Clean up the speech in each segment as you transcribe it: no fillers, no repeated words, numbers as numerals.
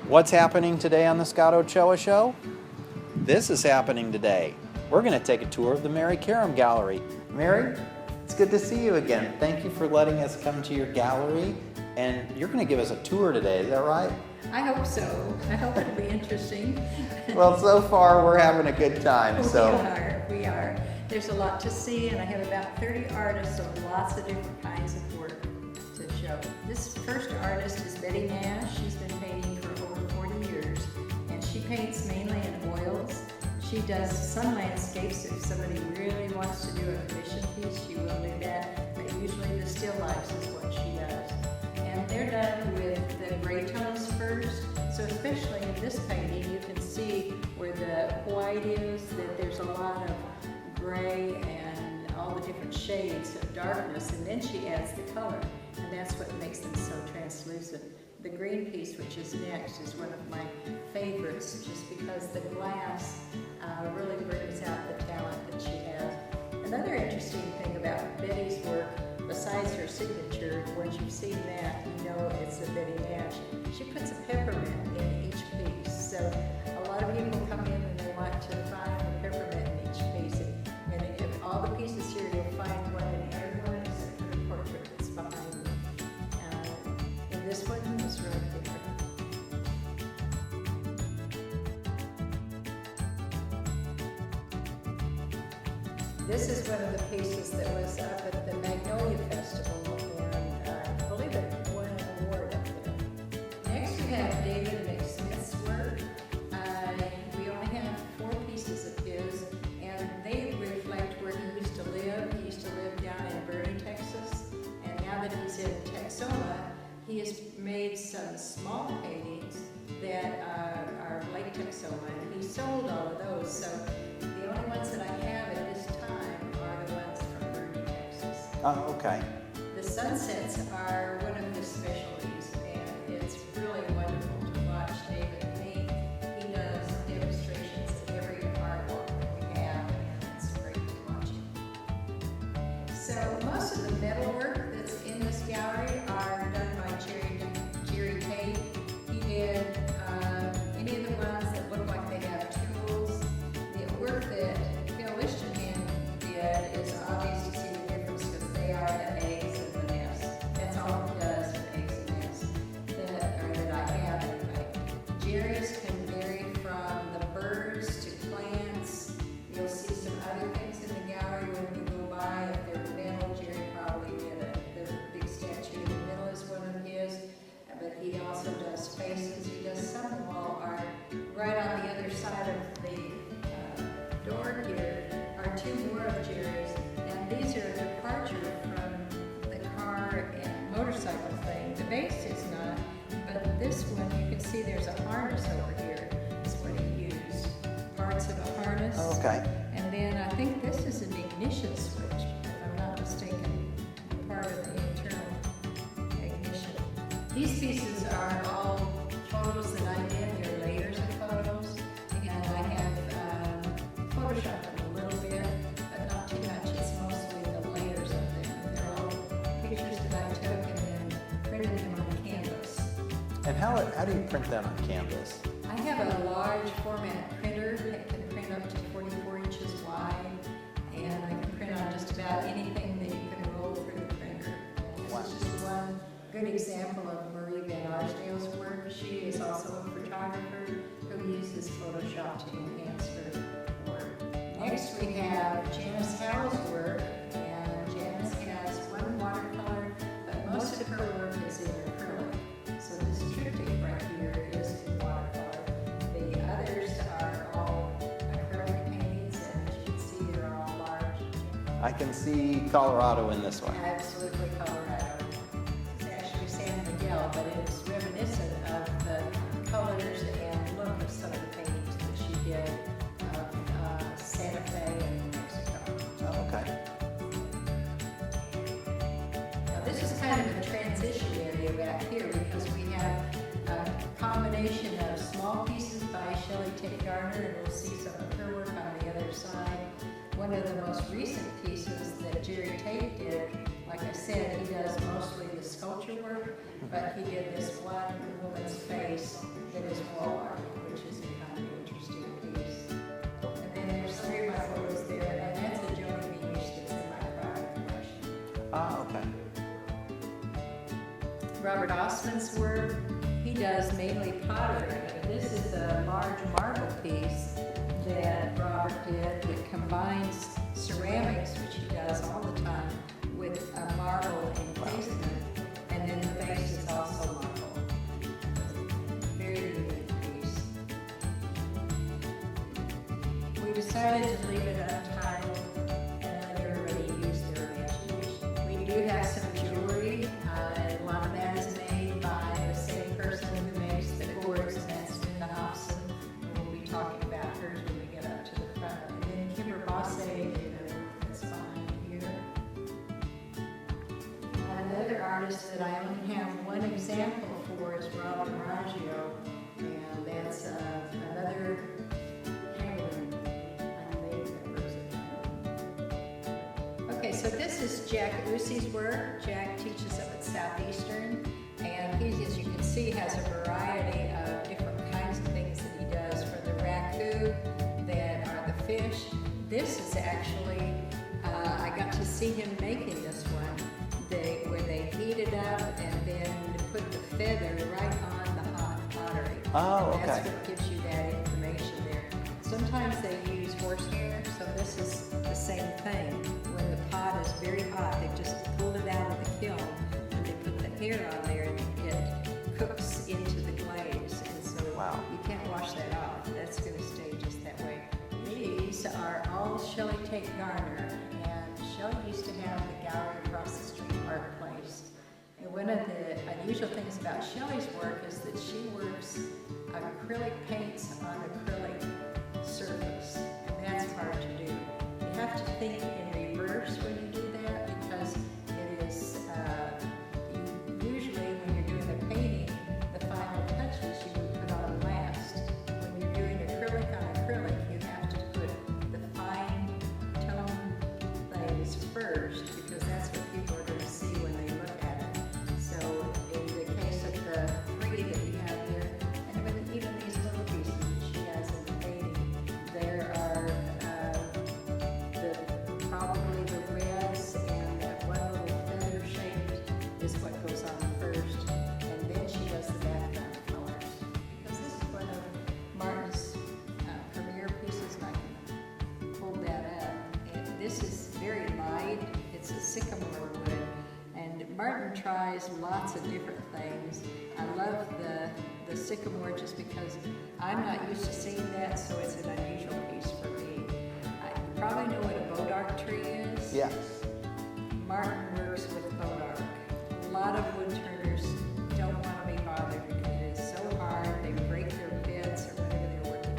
What's happening today on the Scott Ochoa Show? This is happening today. We're going to take a tour of the Mary Karam Gallery. Mary, it's good to see you again. Thank you for letting us come to your gallery, and you're going to give us a tour today, is that right? I hope so. I hope it'll be interesting. Well, so far we're having a good time. We are. There's a lot to see, and I have about 30 artists of lots of different kinds of work to show. This first artist is Betty Nash. She's been painting for over 40 years, and she paints mainly in oils. She does some landscapes. If somebody really wants to do a commission piece, she will do that, but usually the still lifes is what she does. And they're done with the gray tones first, so especially in this painting you can see where the white is, that there's a lot of gray and all the different shades of darkness, and then she adds the color, and that's what makes them so translucent. The green piece, which is next, is one of my favorites just because the glass really brings out the talent that she has. Another interesting thing about Betty's work, besides her signature, once you've seen that, you know it's a Betty Nash. She puts a peppermint in each piece. So a lot of people come in and they want to find the peppermint in each piece. And if all the pieces here, you'll find one in every one except for the portrait that's behind me. And this one is really different. This is one of the pieces that was up at the Magnolia Festival, and I believe it won an award up there. Next we have David MacSmith's work. We only have 4 pieces of his, and they reflect where he used to live. He used to live down in Vernor, Texas, and now that he's in Texoma, he has made some small paintings that are Lake Texoma, and he sold all of those. So the only ones that I have at this time are the ones from Vernor, Texas. Oh, okay. The sunsets are one of his specialties, and it's really wonderful to watch David paint. He does demonstrations at every art walk that we have, and it's great to watch him. So most of the metal work that's in this gallery are done by Jerry Tate. He did any of the ones that look like they have tools. The work that is obvious to see the difference because they are the eggs of the nest. That's all he does with eggs and nests that I have anyway. Jerry's can vary from the birds to plants. You'll see some other things in the gallery when you go by. If they're metal, Jerry probably did the big statue in the middle is one of his, but he also does faces. He does some wall art. Right on the other side of the door here are 2 more of Jerry's, and these are a departure from the car and motorcycle thing. The base is not, but this one you can see there's a harness over here. Is what he used. Parts of a harness. Oh, okay. And then I think this is an ignition switch, if I'm not mistaken, part of the internal ignition. These pieces are all photos that I did. They're layers of photos, and I have photoshopped them a little bit, but not too much. It's mostly the layers of them. They're all pictures that I took and then printed them on canvas. And how do you print that on canvas? I have a large format printer that can print up to 44 inches wide, and I can print on just about anything that you can roll through the printer. This is just one good example of Marie Van Arsdale's work. She is also a photographer who uses Photoshop to enhance her work. Next we have Janice Howell's work, and Janice has one watercolor, but most of her work is in acrylic. So this triptych right here is in watercolor. The others are all acrylic paintings, and as you can see, they're all large. I can see Colorado in this one. Absolutely Colorado. It's actually San Miguel, but it's reminiscent of the colors and look of some of the paintings that she did of Santa Fe and New Mexico. Oh, okay. Now this is kind of a transition area back here because we have a combination of small pieces by Shelley Tate Garner, and we'll see some of her work on the other side. One of the most recent pieces that Jerry Tate did, like I said, he does mostly the sculpture work, but he did this one woman's face that is Robert Osmond's work. He does mainly pottery. This is a large marble piece that Robert did that combines ceramics, which he does all the time, with a marble encasement, and then the base is also marble. Very unique piece. We decided to leave it untitled and let everybody use their imagination. We do have some jewelry, and a lot of that is made by the same person who makes the gourds, and that's Linda Hobson. And we'll be talking about hers when we get up to the front. And then Kimber Bosse did a work that's behind here. Another artist that I only have one example for is Robin Raggio, and that's another Hammond. Okay, so this is Jack Usi's work. Jack teaches up at Southeastern, and he, as you can see, has a variety of different kinds of things that he does, for the raku that are the fish. This is actually, I got to see him making this one, where they heat it up and then put the feather right on the hot pottery. Oh, and that's okay. what gives you that information there. Sometimes they use horsehair, so this is the same thing. When the pot is very hot, they just pull it out of the kiln and they put the hair on there, and it cooks into the glaze. And so Wow. you can't wash that off. That's going to stay just that way. These are all Shelley Tate Garner, and Shelley used to have the gallery across the street, Art Place. And one of the unusual things about Shelley's work is that she works acrylic paints on acrylic surface, and that's hard to do. You have to think in reverse when you do that, because it is usually when you're doing the painting, the final touches you would put on last. When you're doing acrylic on acrylic, you have to put the fine tone things first, because that's what people are going to see when they look at it. So in the case of the three that we have here, and even these little pieces that she has in the painting, there are probably the reds, and that one little feather shaped is what goes on first, and then she does the background colors. Because this is one of Martin's premier pieces, and I can pull that up. And this is very light. It's a sycamore wood, and Martin tries lots of different things. I love the sycamore just because I'm not used to seeing that, so it's an unusual piece for me. You probably know what a bodark tree is. Yes. Martin works with bodark. A lot of woodturners don't want to be bothered because it is so hard. They break their bits or whatever they're working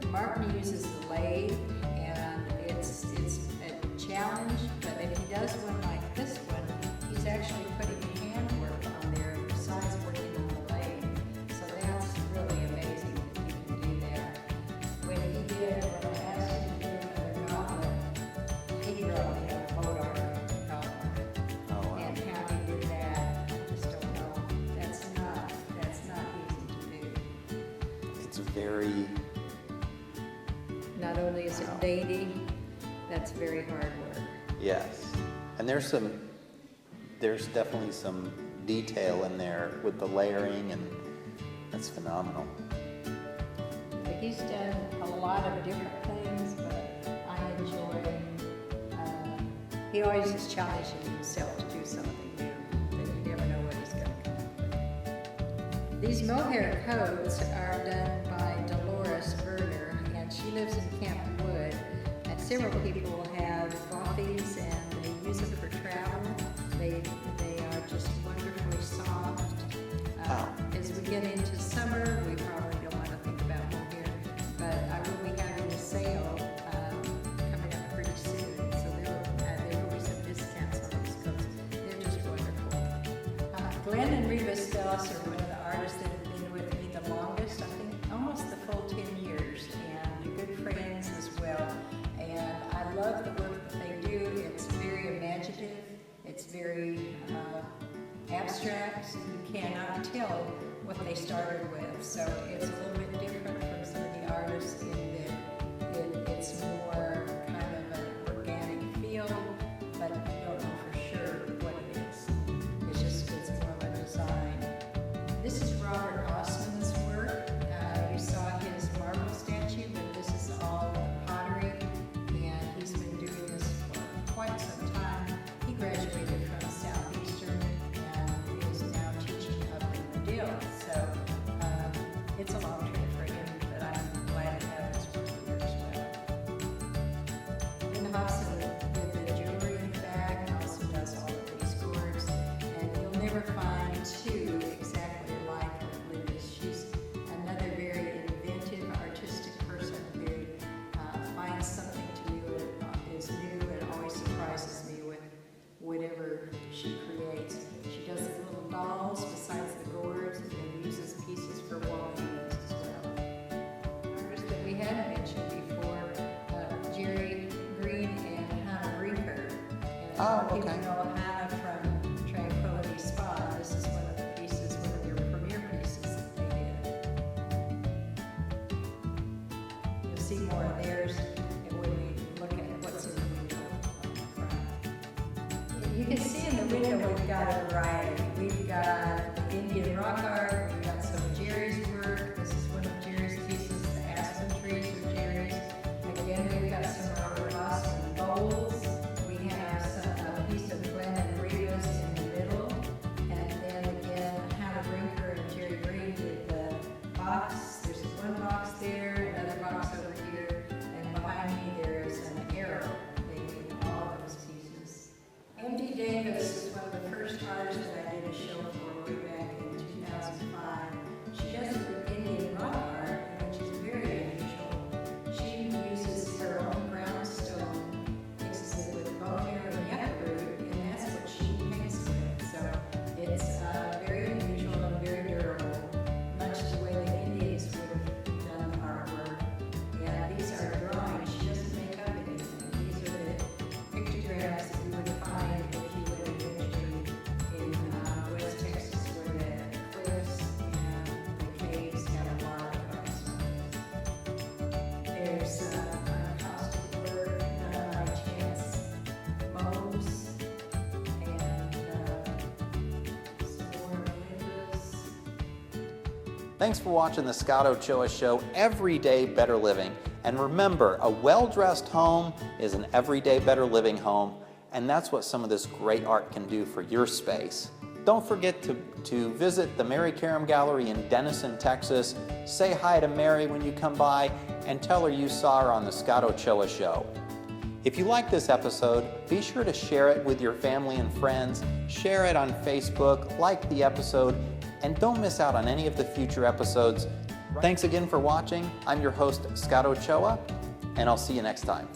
on. Martin uses the lathe, and it's a challenge, but if he does one like this one, he's actually putting handwork on there besides working on the lathe. So that's really amazing that he can do that. When I asked him to do another goblet, he brought me a bodark goblet. Oh, wow. And how he did that, I just don't know. That's not easy to do. It's very, Not only is it Wow. dainty, that's very hard work. yes. And there's definitely some detail in there with the layering, and that's phenomenal. But he's done a lot of different things, but I enjoy, he always is challenging himself to do something new, that you never know what he's going to come up with. These mohair coats are done by Dolores Vernor, and she lives in Camp Wood, and several people have bought these and they use them for travel. They are just wonderfully soft. Wow. As we get into summer, we probably don't want to think about mohair, but I will be having a sale coming up pretty soon, so there will be some discounts on these coats. They're just wonderful. Glen and Reba Spelis are one of the artists that have been with me the longest, I think almost the full 10 years, and good friends as well. And I love the work that they do. It's very imaginative. It's very abstract. You cannot tell what they started with. So it's a little bit different from some of the artists in that it's more kind of an organic feel, but you don't know for sure what it is. It's Oh, People okay. know Hannah from Tranquility Spa. This is one of the pieces, one of their premier pieces that they did. You'll see more of theirs when we look at what's in the window on the front. You can see in the window we've got a variety. We've got the Indian rock art, we've got some of Jerry's work. This is one of Jerry's pieces, the aspen trees are Jerry's. Again, we've got some Robert Austin bowls. We have a piece of Glen and Reba's in the middle. And then again, Hannah Brinker and Jerry Green did the box. There's one box there, another box over here, and behind me there is an arrow. They did all of those pieces. M.D. Davis is one of the first artists that I did a show for way back in 2005. She does Indian rock art, which is very unusual. She uses her own brownstone, mixes it with Mohair and yucca root, and that's what she paints with. So it's very unusual and very durable, much the way the Indians would have done artwork. And these are drawings. She doesn't make up anything. These are the pictograms that you would find if you went adventuring in West Texas, where the cliffs and the caves have a lot of drawings. There's unaccosted work done by Chance Mose, and some more windows. Thanks for watching the Scott Ochoa Show, Everyday Better Living. And remember, a well-dressed home is an everyday better living home, and that's what some of this great art can do for your space. Don't forget to visit the Mary Karam Gallery in Denison, Texas. Say hi to Mary when you come by and tell her you saw her on the Scott Ochoa Show. If you like this episode, be sure to share it with your family and friends, share it on Facebook, like the episode, and don't miss out on any of the future episodes. Thanks again for watching. I'm your host, Scott Ochoa, and I'll see you next time.